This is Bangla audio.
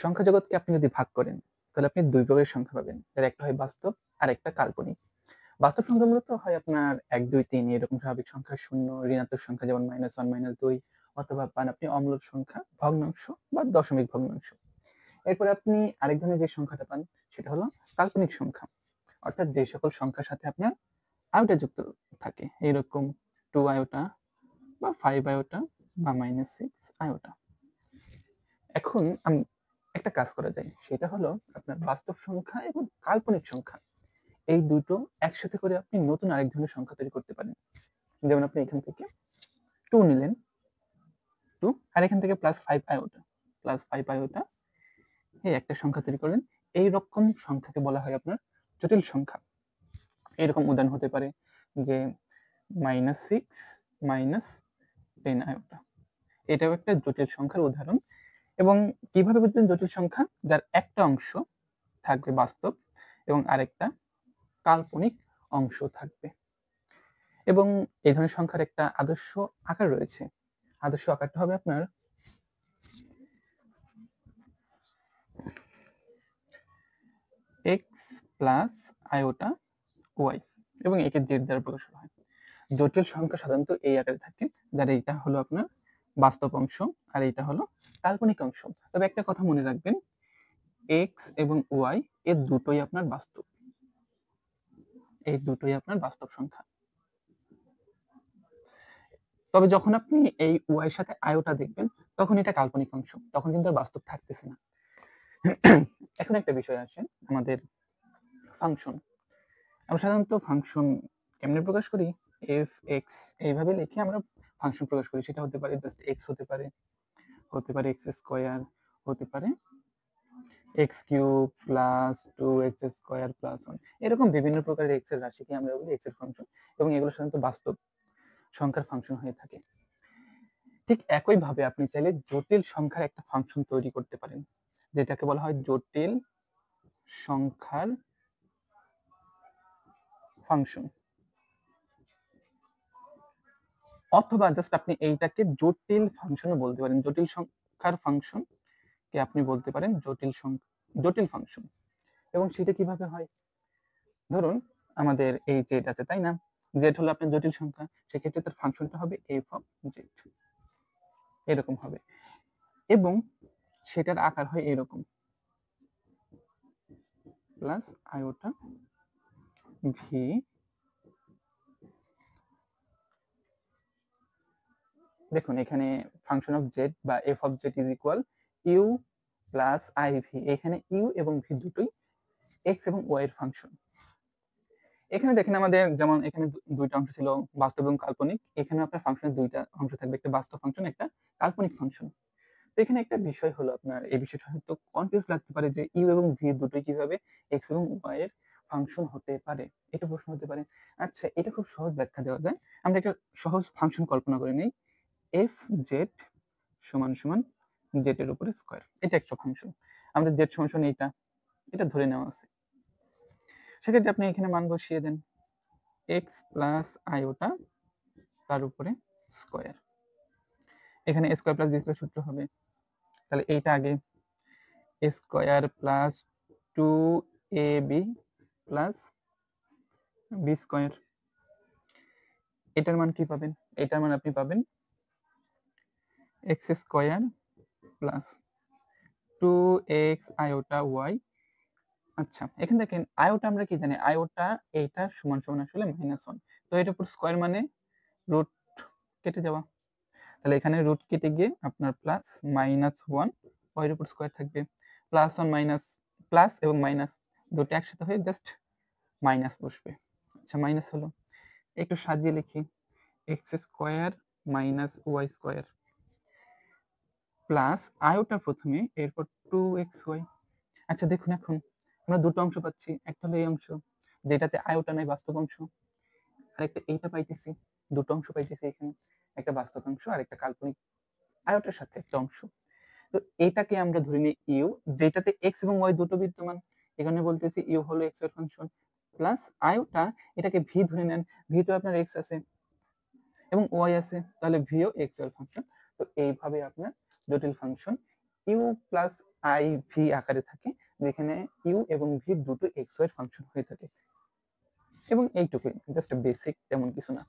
সংখ্যা জগৎকে আপনি যদি ভাগ করেন তাহলে আপনি দুই প্রকারের সংখ্যা পাবেন, যার একটা হয় বাস্তব আর একটা কাল্পনিক। বাস্তব সংখ্যা মূলত হয় আপনার 1, 2, 3 এরকম স্বাভাবিক সংখ্যা, শূন্য ঋণাত্মক সংখ্যা যেমন -1, -2, অথবা পান আপনি অমূলক সংখ্যা, ভগ্নাংশ বা দশমিক ভগ্নাংশ। এরপরে আপনি আরেক ধরনের যে সংখ্যাটা পান সেটা হলো কাল্পনিক সংখ্যা, অর্থাৎ যে সকল সংখ্যার সাথে আপনার আয়োটা যুক্ত থাকে, এরকম 2 আয়োটা বা 5 আয়োটা বা -6 আয়োটা। এখন একটা কাজ করা যায়, সেটা হলো আপনার বাস্তব সংখ্যা এবং কাল্পনিক সংখ্যা এই দুটো একসাথে করে আপনি নতুন আরেক ধরনের সংখ্যা তৈরি করতে পারেন। যেমন আপনি এখান থেকে 2 নিলেন, 2 আর এখান থেকে +5 আয়োটা, +5 আয়োটা, এই একটা সংখ্যা তৈরি করলেন। এই রকম সংখ্যাকে বলা হয় আপনার জটিল সংখ্যা। এরকম উদাহরণ হতে পারে যে -6 -10 আয়োটা, এটাও একটা জটিল সংখ্যার উদাহরণ। এবং কিভাবে বুঝবেন জটিল সংখ্যা? যার একটা অংশ থাকবে বাস্তব এবং আরেকটা কাল্পনিক অংশ থাকবে। এবং এই ধরনের সংখ্যার একটা আদর্শ আকার রয়েছে। আদর্শ আকারটা হবে আপনার x প্লাস আয়োটা y, এবং একে z দ্বারা প্রকাশ করা হয়। জটিল সংখ্যা সাধারণত এই আকারে থাকে, যার এইটা হলো আপনার বাস্তব অংশ আর এইটা হলো কাল্পনিক অংশ। তবে একটা কথা মনে রাখবেন, x এবং y এর দুটোই আপনার বাস্তব, এই দুটোই আপনার বাস্তব সংখ্যা। তবে যখন আপনি এই y এর সাথে আয়োটা দেখবেন তখন এটা কাল্পনিক অংশ, তখন কিন্তু আর বাস্তব থাকতেছে না। এখন একটা বিষয় আসে আমাদের ফাংশন। আমরা সাধারণত ফাংশন কেমনে প্রকাশ করি? এফ এক্স এইভাবে লিখে আমরা ফাংশন প্রকাশ করি। সেটা হতে পারে জাস্ট এক্স, হতে পারে এক্স স্কোয়ার, হতে পারে x cube plus 2x square plus 1, এরকম বিভিন্ন প্রকারের এক্স এর রাশিকে আমরা বলি এক্স এর ফাংশন, এবং এগুলো সাধারণত বাস্তব সংখ্যার ফাংশন হয়ে থাকে। ঠিক একইভাবে আপনি চাইলে জটিল সংখ্যার একটা ফাংশন তৈরি করতে পারেন, যেটাকে বলা হয় জটিল সংখ্যার ফাংশন। অথবা জাস্ট আপনি এইটাকে জটিল ফাংশনও বলতে পারেন। জটিল সংখ্যার ফাংশন কে আপনি বলতে পারেন জটিল ফাংশন। এবং সেটা কিভাবে হয়? ধরুন আমাদের এই জেড আছে, তাই না? জেড হলো আপনার জটিল সংখ্যা, সেক্ষেত্রে তার ফাংশনটা হবে এফ অফ জেড, এরকম হবে, এবং সেটার আকার হয় এরকম প্লাস আয়োটা ভি, দেখুন এখানে ফাংশন অফ জেড বা F of Z is equal U plus I V. এখানে ইউ এবং ভি দুটোই এক্স এবং ওয়াই এর ফাংশন। এখানে দেখেন আমাদের যেমন এখানে দুইটা অংশ ছিল, বাস্তব এবং কাল্পনিক। এখানে আপনার ফাংশনের দুইটা অংশ থাকবে, একটা বাস্তব ফাংশন, একটা কাল্পনিক ফাংশন। তো এখানে একটা বিষয় হলো আপনার, এই বিষয়টা হয়তো কনফিউজ লাগতে পারে যে ইউ এবং ভি দুটোই কিভাবে এক্স এবং ওয়াই এর ফাংশন হতে পারে, এটা প্রশ্ন হতে পারে। আচ্ছা, এটা খুব সহজ ব্যাখ্যা দেওয়া যায়। আমরা একটা সহজ ফাংশন কল্পনা করে নিই, এফ জেড সমান সমান জেড এর উপরে স্কয়ার, এটা একটা ফাংশন। আমাদের জেড সমান সমান এটা ধরে নেওয়া আছে। সেক্ষেত্রে আপনি এখানে মান বসিয়ে দেন, এক্স প্লাস আয়োটা তার উপরে স্কয়ার। এখানে স্কয়ার প্লাস বি স্কয়ার সূত্র হবে, তাহলে এইটা আগে a square plus 2ab plus b square. এটার মান কি পাবেন? এটার মান আপনি পাবেন x square plus 2x iota y. আচ্ছা, এখানে দেখেন আয়োটা আমরা কি জানি, আয়োটা এইটা সমান সমান আসলে -1, তো এটার উপর স্কয়ার মানে রুট কেটে যাওয়া, তাহলে এখানে রুট কেটে গিয়ে আপনার প্লাস -1 ওয়াই এর উপর স্কয়ার থাকবে, প্লাস 1 মাইনাস প্লাস এবং মাইনাস দুটো একসাথে হয়ে জাস্ট মাইনাস বসবে। আচ্ছা, মাইনাস হলো, একটু সাজিয়ে লিখি, X square minus Y square plus iota প্রথমে, এরপর 2xy। আচ্ছা দেখুন, এখন আমরা দুটো অংশ পাচ্ছি, একটা হলো এই অংশ যেটাতে আয়োটা নাই, বাস্তব অংশ, আর একটা এইটা পাইতেছি, দুটো অংশ পাইতেছি এখানে, একটা বাস্তব অংশ আর একটা কাল্পনিক আয়োটার সাথে একটা অংশ। তো এটাকে আমরা ধরে নিই ইউ, যেটাতে এক্স এবং ওয়াই দুটো বিদ্যমান, এখানে বলতেছি ইউ হলো এক্স এর ফাংশন, প্লাস আয়োটা, এটাকে ভি ধরে নেন, ভি তো আপনার এক্স আছে এবং ওয়াই আছে, তাহলে ভিও এক্স এর ফাংশন। তো এইভাবে আপনার জটিল function U plus I V আকারে থাকে, যেখানে ইউ এবং ভি দুটো এক্স ওয়াই এর ফাংশন হয়ে থাকে। এবং এইটুকুই, জাস্ট বেসিক, তেমন কিছু না।